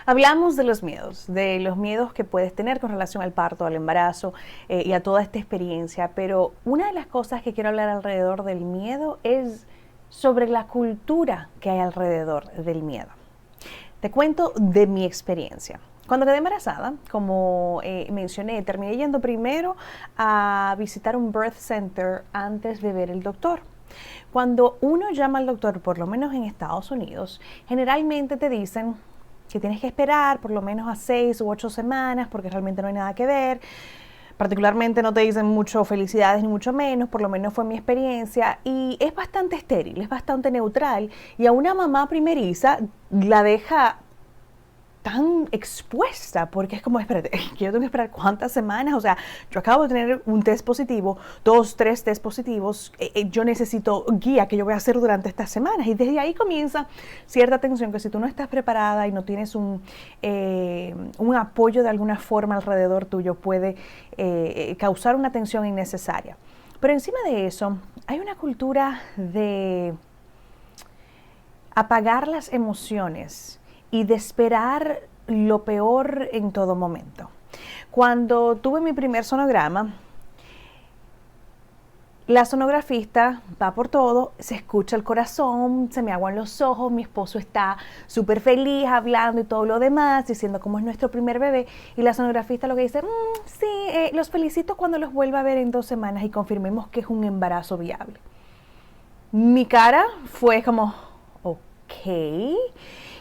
Hablamos de los miedos que puedes tener con relación al parto, al embarazo y a toda esta experiencia, pero una de las cosas que quiero hablar alrededor del miedo es sobre la cultura que hay alrededor del miedo. Te cuento de mi experiencia. Cuando quedé embarazada, como mencioné, terminé yendo primero a visitar un birth center antes de ver el doctor. Cuando uno llama al doctor, por lo menos en Estados Unidos, generalmente te dicen que tienes que esperar por lo menos a 6 u 8 semanas porque realmente no hay nada que ver. Particularmente no te dicen mucho felicidades ni mucho menos, por lo menos fue mi experiencia, y es bastante estéril, es bastante neutral, y a una mamá primeriza la deja tan expuesta, porque es como, espérate, que yo tengo que esperar cuántas semanas, o sea, yo acabo de tener un test positivo, 2, 3 test positivos, yo necesito guía que yo voy a hacer durante estas semanas, y desde ahí comienza cierta tensión que si tú no estás preparada y no tienes un apoyo de alguna forma alrededor tuyo, puede causar una tensión innecesaria. Pero encima de eso, hay una cultura de apagar las emociones y de esperar lo peor en todo momento. Cuando tuve mi primer sonograma, la sonografista va por todo, se escucha el corazón, se me aguan los ojos, mi esposo está súper feliz hablando y todo lo demás, diciendo cómo es nuestro primer bebé, y la sonografista lo que dice, sí, los felicito cuando los vuelva a ver en 2 semanas y confirmemos que es un embarazo viable. Mi cara fue como, ok.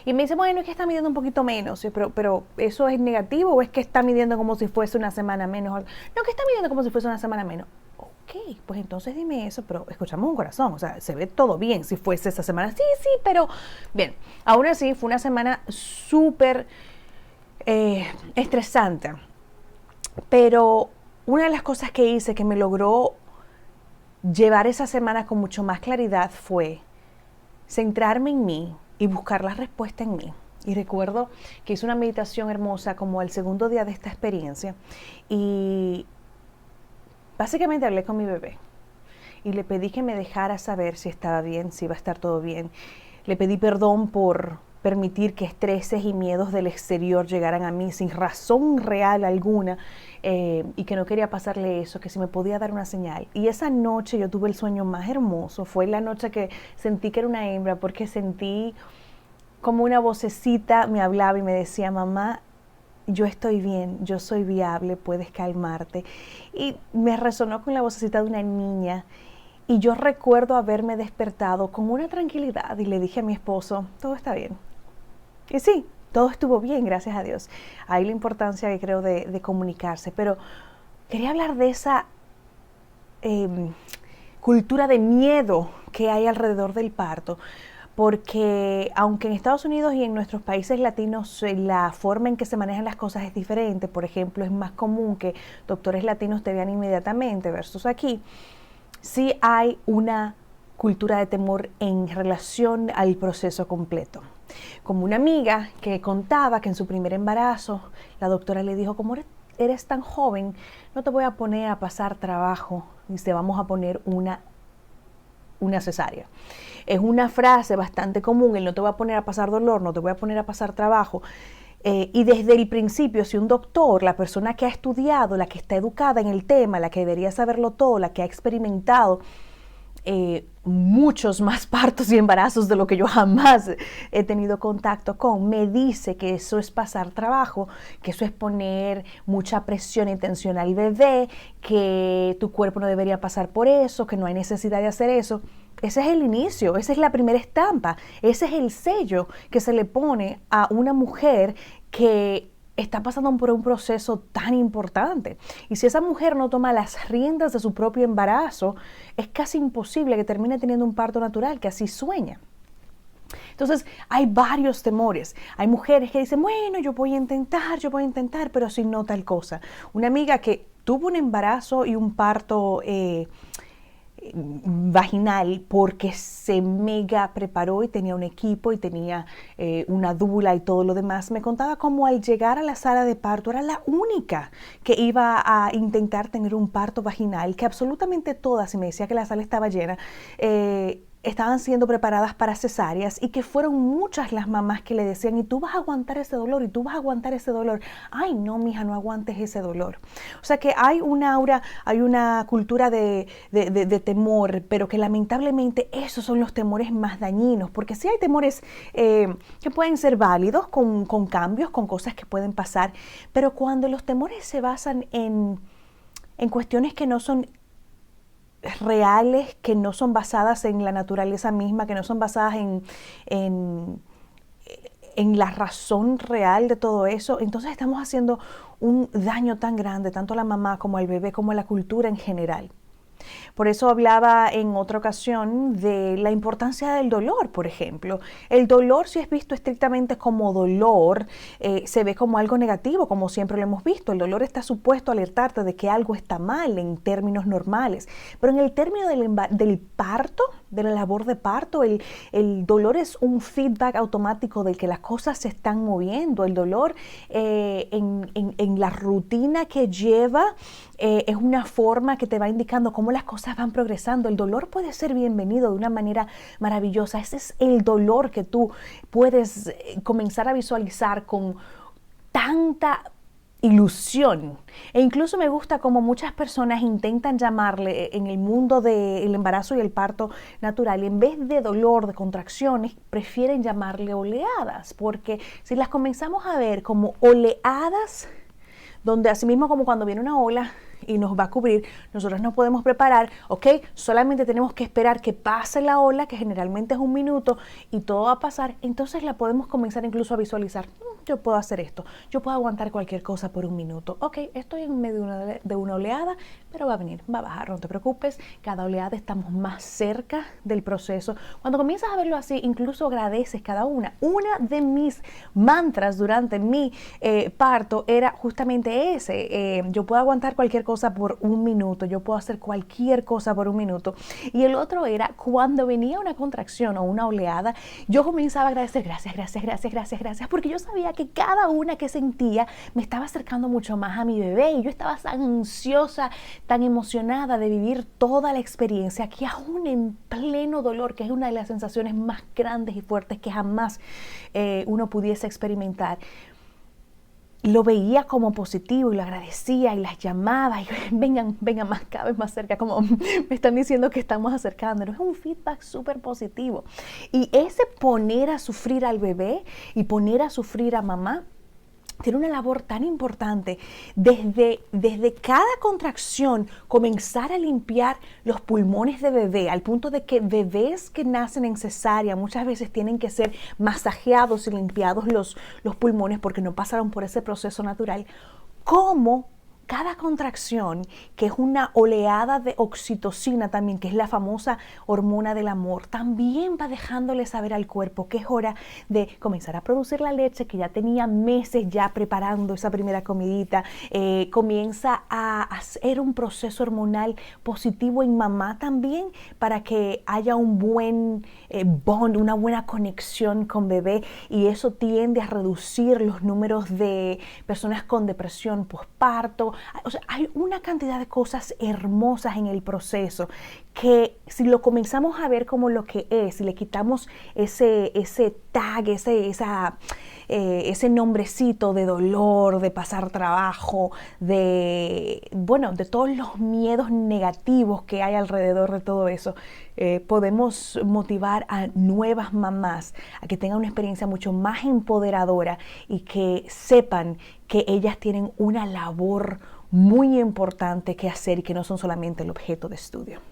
Y me dice, bueno, es que está midiendo un poquito menos, pero ¿eso es negativo o es que está midiendo como si fuese una semana menos? No, que está midiendo como si fuese una semana menos. Ok, pues entonces dime eso, pero escuchamos un corazón, o sea, se ve todo bien si fuese esa semana. Sí, pero bien, aún así fue una semana súper estresante, pero una de las cosas que hice que me logró llevar esa semana con mucho más claridad fue centrarme en mí y buscar la respuesta en mí. Y recuerdo que hice una meditación hermosa como el segundo día de esta experiencia y básicamente hablé con mi bebé y le pedí que me dejara saber si estaba bien, si iba a estar todo bien. Le pedí perdón por permitir que estreses y miedos del exterior llegaran a mí sin razón real alguna, y que no quería pasarle eso, que si me podía dar una señal. Y esa noche yo tuve el sueño más hermoso, fue la noche que sentí que era una hembra, porque sentí como una vocecita me hablaba y me decía, mamá, yo estoy bien, yo soy viable, puedes calmarte. Y me resonó con la vocecita de una niña. Y yo recuerdo haberme despertado con una tranquilidad y le dije a mi esposo, todo está bien. Y sí, todo estuvo bien, gracias a Dios. Ahí la importancia que creo de comunicarse. Pero quería hablar de esa cultura de miedo que hay alrededor del parto, porque aunque en Estados Unidos y en nuestros países latinos la forma en que se manejan las cosas es diferente, por ejemplo, es más común que doctores latinos te vean inmediatamente versus aquí, sí hay una cultura de temor en relación al proceso completo. Como una amiga que contaba que en su primer embarazo la doctora le dijo, como eres tan joven, no te voy a poner a pasar trabajo, y te vamos a poner una cesárea. Es una frase bastante común, el no te voy a poner a pasar dolor, no te voy a poner a pasar trabajo. Y desde el principio, si un doctor, la persona que ha estudiado, la que está educada en el tema, la que debería saberlo todo, la que ha experimentado muchos más partos y embarazos de lo que yo jamás he tenido contacto con, me dice que eso es pasar trabajo, que eso es poner mucha presión y tensión al bebé, que tu cuerpo no debería pasar por eso, que no hay necesidad de hacer eso. Ese es el inicio, esa es la primera estampa, ese es el sello que se le pone a una mujer que está pasando por un proceso tan importante. Y si esa mujer no toma las riendas de su propio embarazo, es casi imposible que termine teniendo un parto natural, que así sueña. Entonces, hay varios temores. Hay mujeres que dicen, bueno, yo voy a intentar, pero si no tal cosa. Una amiga que tuvo un embarazo y un parto vaginal porque se mega preparó y tenía un equipo y tenía una dula y todo lo demás, me contaba cómo al llegar a la sala de parto era la única que iba a intentar tener un parto vaginal, que absolutamente todas, y me decía que la sala estaba llena, estaban siendo preparadas para cesáreas y que fueron muchas las mamás que le decían, y tú vas a aguantar ese dolor, y tú vas a aguantar ese dolor. Ay, no, mija, no aguantes ese dolor. O sea que hay una aura, hay una cultura de temor, pero que lamentablemente esos son los temores más dañinos, porque sí hay temores que pueden ser válidos, con cambios, con cosas que pueden pasar, pero cuando los temores se basan en cuestiones que no son reales, que no son basadas en la naturaleza misma, que no son basadas en, en la razón real de todo eso, entonces estamos haciendo un daño tan grande, tanto a la mamá como al bebé, como a la cultura en general. Por eso hablaba en otra ocasión de la importancia del dolor, por ejemplo. El dolor, si es visto estrictamente como dolor, se ve como algo negativo, como siempre lo hemos visto. El dolor está supuesto a alertarte de que algo está mal en términos normales. Pero en el término del parto, de la labor de parto, el dolor es un feedback automático de que las cosas se están moviendo. El dolor en la rutina que lleva es una forma que te va indicando cómo las cosas van progresando. El dolor puede ser bienvenido de una manera maravillosa. Ese es el dolor que tú puedes comenzar a visualizar con tanta ilusión. E incluso me gusta como muchas personas intentan llamarle en el mundo del embarazo y el parto natural, en vez de dolor, de contracciones, prefieren llamarle oleadas, porque si las comenzamos a ver como oleadas, donde así mismo como cuando viene una ola y nos va a cubrir, nosotros nos podemos preparar, ok, solamente tenemos que esperar que pase la ola, que generalmente es un minuto, y todo va a pasar, entonces la podemos comenzar incluso a visualizar. Yo puedo hacer esto, yo puedo aguantar cualquier cosa por un minuto, ok, estoy en medio de una oleada, pero va a venir, va a bajar, no te preocupes, cada oleada estamos más cerca del proceso. Cuando comienzas a verlo así, incluso agradeces cada una. Una de mis mantras durante mi parto era justamente ese, yo puedo aguantar cualquier cosa por un minuto, yo puedo hacer cualquier cosa por un minuto. Y el otro era cuando venía una contracción o una oleada, yo comenzaba a agradecer, gracias, gracias, gracias, gracias, gracias, porque yo sabía que cada una que sentía me estaba acercando mucho más a mi bebé, y yo estaba tan ansiosa, tan emocionada de vivir toda la experiencia, que aún en pleno dolor, que es una de las sensaciones más grandes y fuertes que jamás uno pudiese experimentar, lo veía como positivo y lo agradecía y las llamaba y vengan más, cada vez más cerca, como me están diciendo que estamos acercándonos. Es un feedback súper positivo. Y ese poner a sufrir al bebé y poner a sufrir a mamá tiene una labor tan importante desde cada contracción, comenzar a limpiar los pulmones de bebé, al punto de que bebés que nacen en cesárea muchas veces tienen que ser masajeados y limpiados los pulmones porque no pasaron por ese proceso natural. ¿Cómo? Cada contracción, que es una oleada de oxitocina también, que es la famosa hormona del amor, también va dejándole saber al cuerpo que es hora de comenzar a producir la leche, que ya tenía meses ya preparando esa primera comidita. Comienza a hacer un proceso hormonal positivo en mamá también, para que haya un buen bond, una buena conexión con bebé, y eso tiende a reducir los números de personas con depresión postparto. O sea, hay una cantidad de cosas hermosas en el proceso que, si lo comenzamos a ver como lo que es, si le quitamos ese tag, ese nombrecito de dolor, de pasar trabajo, de todos los miedos negativos que hay alrededor de todo eso, podemos motivar a nuevas mamás a que tengan una experiencia mucho más empoderadora y que sepan que ellas tienen una labor muy importante que hacer y que no son solamente el objeto de estudio.